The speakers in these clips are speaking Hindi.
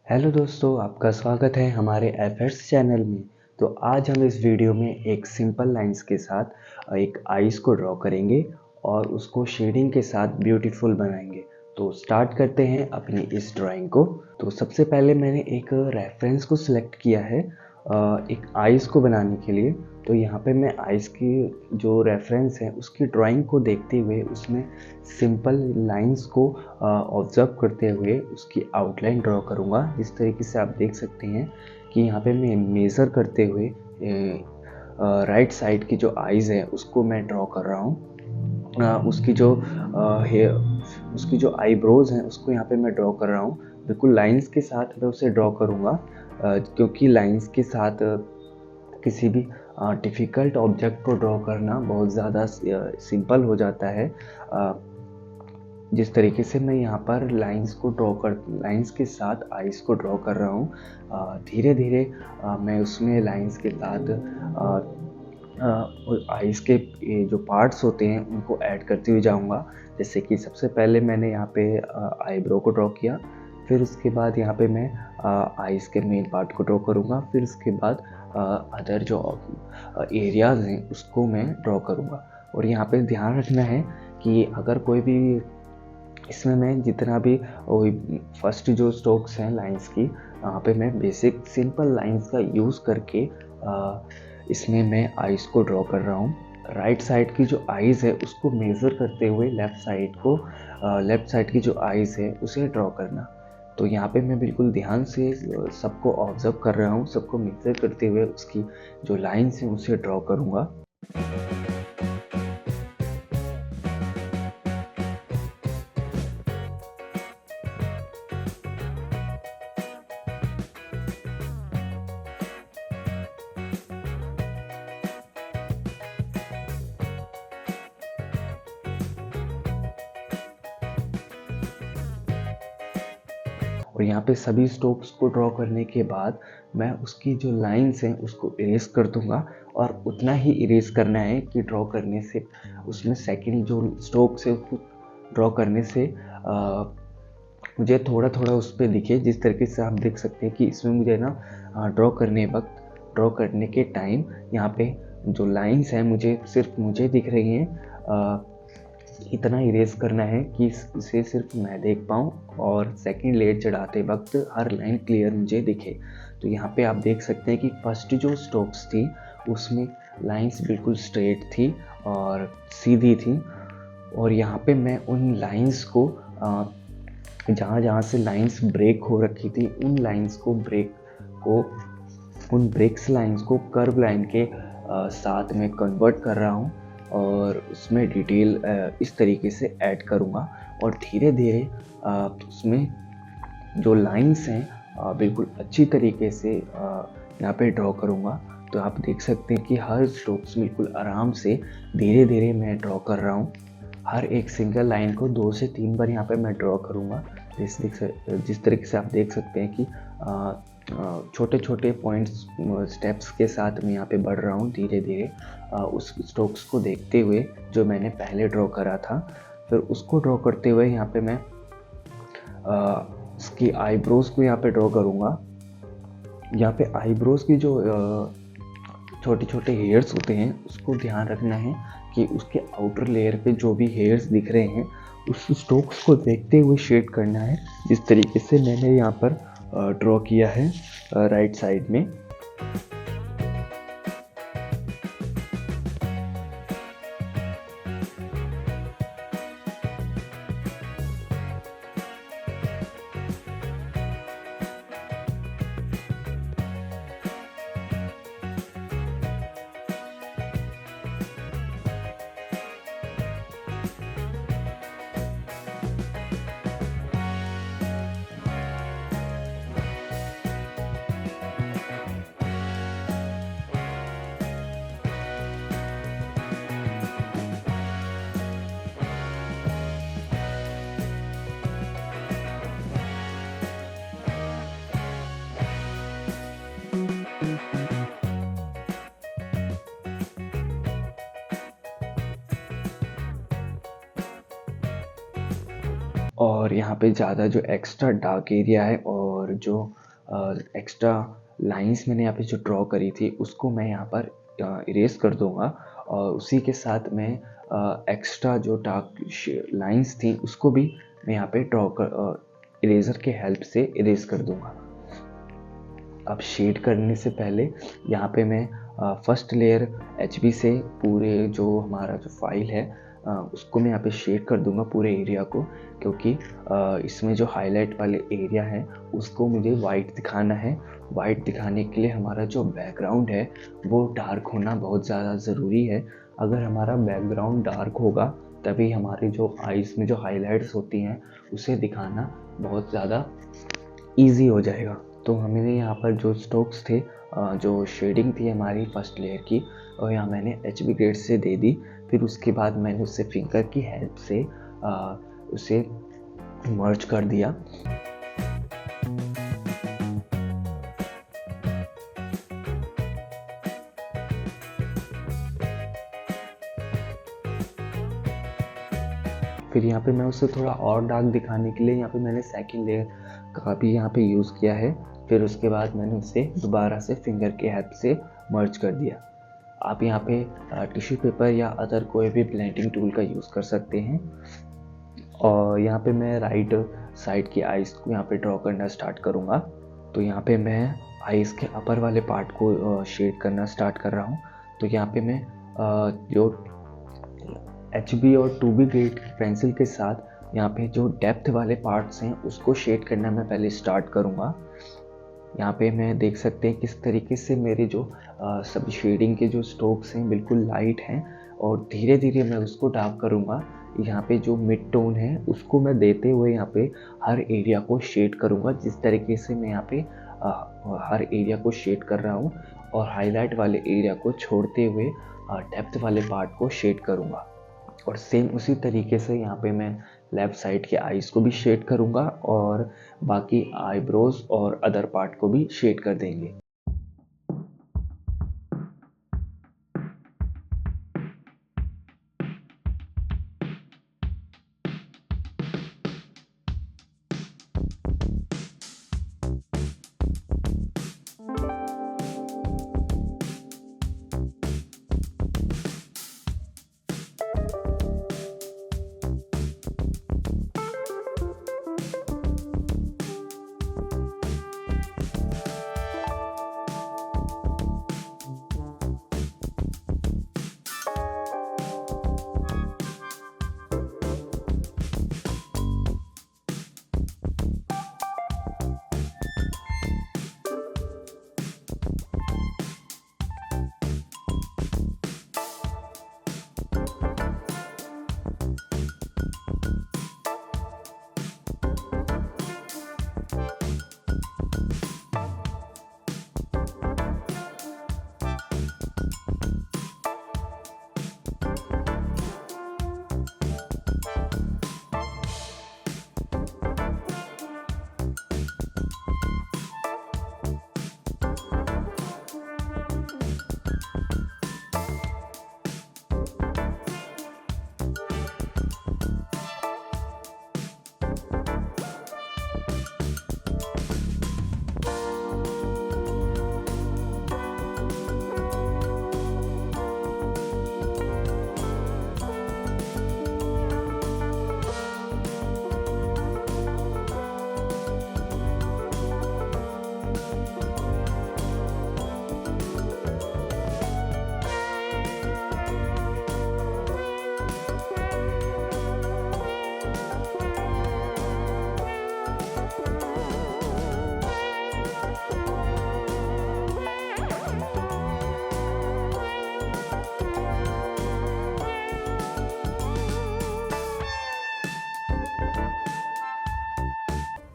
हेलो दोस्तों, आपका स्वागत है हमारे एफर्ट्स चैनल में। तो आज हम इस वीडियो में एक सिंपल लाइंस के साथ एक आइस को ड्रॉ करेंगे और उसको शेडिंग के साथ ब्यूटीफुल बनाएंगे। तो स्टार्ट करते हैं अपनी इस ड्राइंग को। तो सबसे पहले मैंने एक रेफरेंस को सिलेक्ट किया है एक आइस को बनाने के लिए। तो यहाँ पे मैं आइस की जो रेफरेंस है उसकी ड्राइंग को देखते हुए उसमें सिंपल लाइंस को ऑब्जर्व करते हुए उसकी आउटलाइन ड्रॉ करूँगा। जिस तरीके से आप देख सकते हैं कि यहाँ पे मैं मेज़र करते हुए राइट साइड की जो आइज़ है उसको मैं ड्रॉ कर रहा हूँ। उसकी जो आईब्रोज हैं उसको यहाँ पे मैं ड्रॉ कर रहा हूँ। बिल्कुल लाइंस के साथ मैं उसे ड्रॉ करूँगा क्योंकि लाइंस के साथ किसी भी डिफ़िकल्ट ऑब्जेक्ट को ड्रॉ करना बहुत ज़्यादा सिंपल हो जाता है। जिस तरीके से मैं यहाँ पर लाइंस के साथ आइस को ड्रॉ कर रहा हूँ, धीरे धीरे मैं उसमें लाइंस के साथ आइस के जो पार्ट्स होते हैं उनको ऐड करते हुए जाऊँगा। जैसे कि सबसे पहले मैंने यहाँ पे आईब्रो को ड्रॉ किया, फिर उसके बाद यहाँ पे मैं आइस के मेन पार्ट को ड्रॉ करूँगा, फिर उसके बाद अदर जो एरियाज़ हैं उसको मैं ड्रॉ करूँगा। और यहाँ पे ध्यान रखना है कि अगर कोई भी इसमें मैं जितना भी फर्स्ट जो स्ट्रोक्स हैं लाइंस की, यहाँ पे मैं बेसिक सिंपल लाइंस का यूज़ करके इसमें मैं आइस को ड्रॉ कर रहा हूँ। राइट साइड की जो आइज़ है उसको मेज़र करते हुए लेफ़्ट साइड की जो आइज़ है उसे ड्रॉ करना। तो यहाँ पे मैं बिल्कुल ध्यान से सबको ऑब्जर्व कर रहा हूँ, सबको मेज़र करते हुए उसकी जो लाइंस हैं उसे ड्रॉ करूँगा। और यहाँ पे सभी स्ट्रोक्स को ड्रॉ करने के बाद मैं उसकी जो लाइंस हैं उसको इरेज कर दूंगा। और उतना ही इरेज करना है कि ड्रॉ करने से उसमें सेकंड जो स्ट्रोक्स है उसको ड्रॉ करने से मुझे थोड़ा थोड़ा उस पर दिखे। जिस तरीके से आप देख सकते हैं कि इसमें मुझे ना ड्रॉ करने के टाइम यहाँ पे जो लाइंस हैं मुझे दिख रही हैं। इतना इरेज करना है कि इसे सिर्फ मैं देख पाऊँ और सेकंड लेयर चढ़ाते वक्त हर लाइन क्लियर मुझे दिखे। तो यहाँ पे आप देख सकते हैं कि फर्स्ट जो स्ट्रोक्स थी उसमें लाइंस बिल्कुल स्ट्रेट थी और सीधी थी। और यहाँ पे मैं उन लाइंस को जहाँ से लाइंस ब्रेक हो रखी थी उन ब्रेक्स लाइंस को कर्व लाइन के साथ में कन्वर्ट कर रहा हूँ और उसमें डिटेल इस तरीके से ऐड करूँगा। और धीरे धीरे उसमें जो लाइंस हैं बिल्कुल अच्छी तरीके से यहाँ पे ड्रॉ करूँगा। तो आप देख सकते हैं कि हर स्ट्रोक्स बिल्कुल आराम से धीरे धीरे मैं ड्रॉ कर रहा हूँ। हर एक सिंगल लाइन को 2 से 3 बार यहाँ पे मैं ड्रॉ करूँगा। जिस तरीके से आप देख सकते हैं कि छोटे छोटे पॉइंट्स स्टेप्स के साथ मैं यहाँ पे बढ़ रहा हूँ धीरे धीरे उस स्ट्रोक्स को देखते हुए जो मैंने पहले ड्रॉ करा था। फिर उसको ड्रॉ करते हुए यहाँ पे मैं उसकी आईब्रोज को यहाँ पे ड्रॉ करूँगा। यहाँ पे आईब्रोज की जो छोटे छोटे हेयर्स होते हैं उसको ध्यान रखना है कि उसके आउटर लेयर पे जो भी हेयर्स दिख रहे हैं उस स्ट्रोक्स को देखते हुए शेड करना है। जिस तरीके से मैंने यहाँ पर ड्रॉ किया है राइट साइड में। और यहाँ पे ज़्यादा जो एक्स्ट्रा डार्क एरिया है और और जो एक्स्ट्रा लाइंस मैंने यहाँ पे जो ड्रॉ करी थी उसको मैं यहाँ पर इरेज कर दूंगा, और उसी के साथ मैं एक्स्ट्रा जो डार्क लाइंस थी उसको भी मैं यहाँ पे इरेजर के हेल्प से इरेज कर दूंगा। अब शेड करने से पहले यहाँ पे मैं फर्स्ट लेयर HB से पूरे जो हमारा जो फाइल है उसको मैं यहाँ पे शेड कर दूंगा पूरे एरिया को, क्योंकि इसमें जो हाईलाइट वाले एरिया है उसको मुझे वाइट दिखाना है। वाइट दिखाने के लिए हमारा जो बैकग्राउंड है वो डार्क होना बहुत ज़्यादा ज़रूरी है। अगर हमारा बैकग्राउंड डार्क होगा तभी हमारे जो आइज़ में जो हाईलाइट्स होती हैं उसे दिखाना बहुत ज़्यादा ईजी हो जाएगा। तो हमें यहाँ पर जो स्ट्रोक्स थे, जो शेडिंग थी हमारी फर्स्ट लेयर की, और यहाँ मैंने HB ग्रेड से दे दी। फिर उसके बाद मैंने उससे फिंगर की हेल्प से उसे मर्ज कर दिया। फिर यहाँ पे मैं उसे थोड़ा और डार्क दिखाने के लिए यहाँ पे मैंने सेकंड लेयर का भी यहाँ पे यूज़ किया है। फिर उसके बाद मैंने उसे दोबारा से फिंगर के हेल्प से मर्ज कर दिया। आप यहाँ पे टिश्यू पेपर या अदर कोई भी ब्लेंडिंग टूल का यूज़ कर सकते हैं। और यहाँ पे मैं राइट साइड की आइज़ को यहाँ पे ड्रॉ करना स्टार्ट करूँगा। तो यहाँ पे मैं आइज़ के अपर वाले पार्ट को शेड करना स्टार्ट कर रहा हूँ। तो यहाँ पे मैं जो HB और 2B ग्रेड पेंसिल के साथ यहाँ पे जो डेप्थ वाले पार्ट्स हैं उसको शेड करना मैं पहले स्टार्ट करूँगा। यहाँ पे मैं देख सकते हैं किस तरीके से मेरे जो सब शेडिंग के जो स्ट्रोक्स हैं बिल्कुल लाइट हैं, और धीरे धीरे मैं उसको डार्क करूँगा। यहाँ पे जो मिड टोन है उसको मैं देते हुए यहाँ पे हर एरिया को शेड करूँगा। जिस तरीके से मैं यहाँ पे हर एरिया को शेड कर रहा हूँ, और हाईलाइट वाले एरिया को छोड़ते हुए डेप्थ वाले पार्ट को शेड करूँगा। और सेम उसी तरीके से यहाँ पे मैं लेफ़्ट साइड के आइज़ को भी शेड करूँगा, और बाकी आईब्रोज और अदर पार्ट को भी शेड कर देंगे।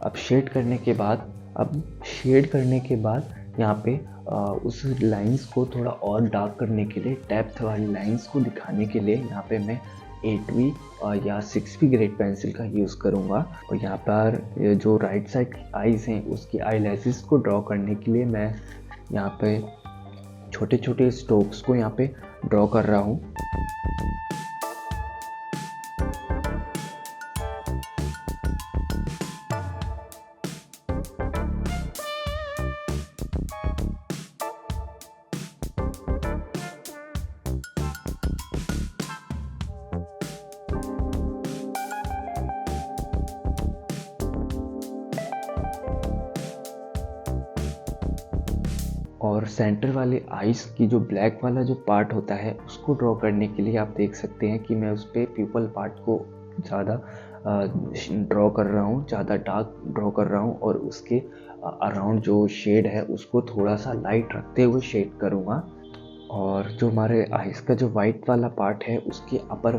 अब शेड करने के बाद यहाँ पे उस लाइंस को थोड़ा और डार्क करने के लिए, डेप्थ वाली लाइंस को दिखाने के लिए यहाँ पे मैं 8B या 6B ग्रेड पेंसिल का यूज़ करूँगा। और यहाँ पर जो राइट साइड आईज़ हैं उसकी आई लैसेस को ड्रॉ करने के लिए मैं यहाँ पे छोटे छोटे स्ट्रोक्स को यहाँ पे ड्रॉ कर रहा हूँ। और सेंटर वाले आइस की जो ब्लैक वाला जो पार्ट होता है उसको ड्रॉ करने के लिए आप देख सकते हैं कि मैं उस पर प्यूपल पार्ट को ज़्यादा ड्रॉ कर रहा हूँ, ज़्यादा डार्क ड्रॉ कर रहा हूँ और उसके अराउंड जो शेड है उसको थोड़ा सा लाइट रखते हुए शेड करूँगा। और जो हमारे आइस का जो वाइट वाला पार्ट है उसके अपर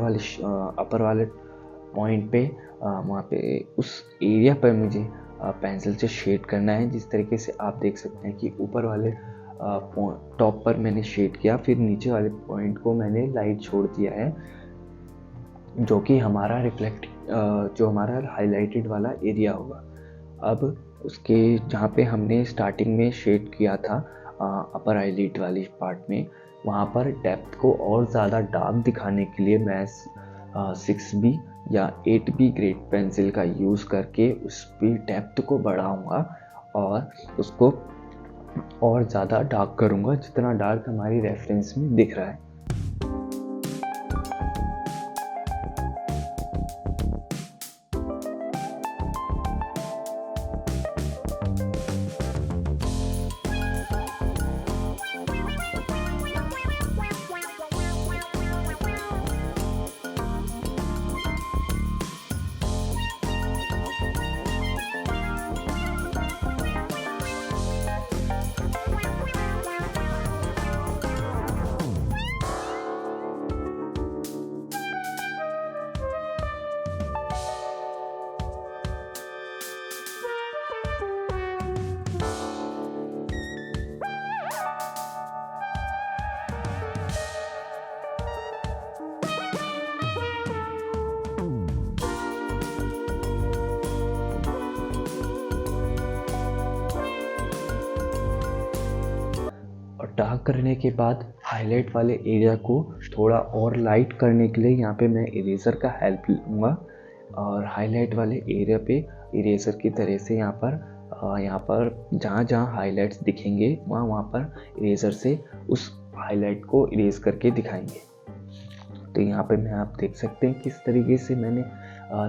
वाले पॉइंट पे वहाँ पे उस एरिया पर मुझे पेंसिल से शेड करना है। जिस तरीके से आप देख सकते हैं कि ऊपर वाले टॉप पर मैंने शेड किया, फिर नीचे वाले पॉइंट को मैंने लाइट छोड़ दिया है, जो कि हमारा जो हमारा हाईलाइटेड वाला एरिया होगा। अब उसके जहाँ पे हमने स्टार्टिंग में शेड किया था अपर आईलिड वाली पार्ट में, वहाँ पर डेप्थ को और ज़्यादा डार्क दिखाने के लिए मैं 6B या 8B ग्रेड पेंसिल का यूज़ करके उस पर डेप्थ को बढ़ाऊँगा और उसको और ज़्यादा डार्क करूँगा, जितना डार्क हमारी रेफरेंस में दिख रहा है। डार्क करने के बाद हाईलाइट वाले एरिया को थोड़ा और लाइट करने के लिए यहाँ पे मैं इरेज़र का हेल्प लूँगा और हाईलाइट वाले एरिया पे इरेज़र की तरह से यहाँ पर जहाँ जहाँ हाईलाइट्स दिखेंगे वहाँ पर इरेज़र से उस हाईलाइट को इरेज करके दिखाएंगे। तो यहाँ पे आप देख सकते हैं किस तरीके से मैंने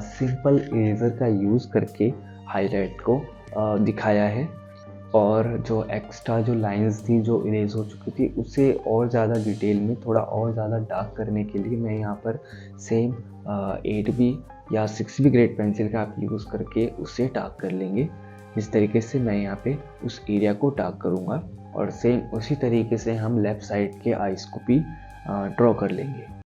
सिंपल इरेज़र का यूज़ करके हाईलाइट को दिखाया है। और जो एक्स्ट्रा जो लाइंस थी जो इरेज हो चुकी थी उसे और ज़्यादा डिटेल में थोड़ा और ज़्यादा डार्क करने के लिए मैं यहाँ पर सेम 8B या 6B ग्रेड पेंसिल का आप यूज़ करके उसे डार्क कर लेंगे। इस तरीके से मैं यहाँ पे उस एरिया को डार्क करूँगा और सेम उसी तरीके से हम लेफ़्ट साइड के आइस को भी ड्रॉ कर लेंगे।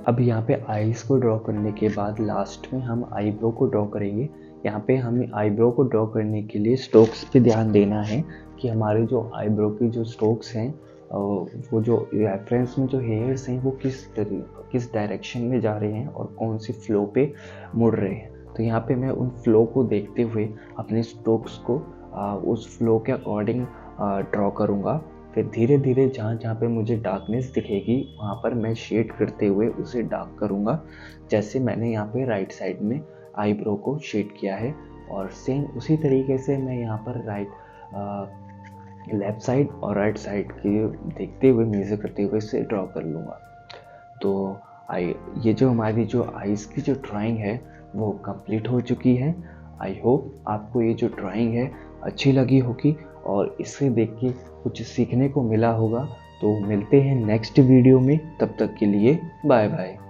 अब यहाँ पे आईज को ड्रॉ करने के बाद लास्ट में हम आईब्रो को ड्रॉ करेंगे। यहाँ पे हमें आईब्रो को ड्रॉ करने के लिए स्ट्रोक्स पे ध्यान देना है कि हमारे जो आईब्रो की जो स्ट्रोक्स हैं वो जो रेफरेंस में जो हेयर्स हैं वो किस डायरेक्शन में जा रहे हैं और कौन सी फ्लो पे मुड़ रहे हैं। तो यहाँ पे मैं उन फ्लो को देखते हुए अपने स्ट्रोक्स को उस फ्लो के अकॉर्डिंग ड्रॉ करूँगा। फिर धीरे धीरे जहाँ जहाँ पे मुझे डार्कनेस दिखेगी वहाँ पर मैं शेड करते हुए उसे डार्क करूँगा, जैसे मैंने यहाँ पे राइट साइड में आईब्रो को शेड किया है। और सेम उसी तरीके से मैं यहाँ पर लेफ़्ट साइड और राइट साइड के देखते हुए मेजर करते हुए इसे ड्रॉ कर लूँगा। तो ये जो हमारी जो आइज़ की जो ड्राइंग है वो कंप्लीट हो चुकी है। आई होप आपको ये जो ड्राइंग है अच्छी लगी होगी और इसे देख के कुछ सीखने को मिला होगा। तो मिलते हैं नेक्स्ट वीडियो में, तब तक के लिए बाय बाय।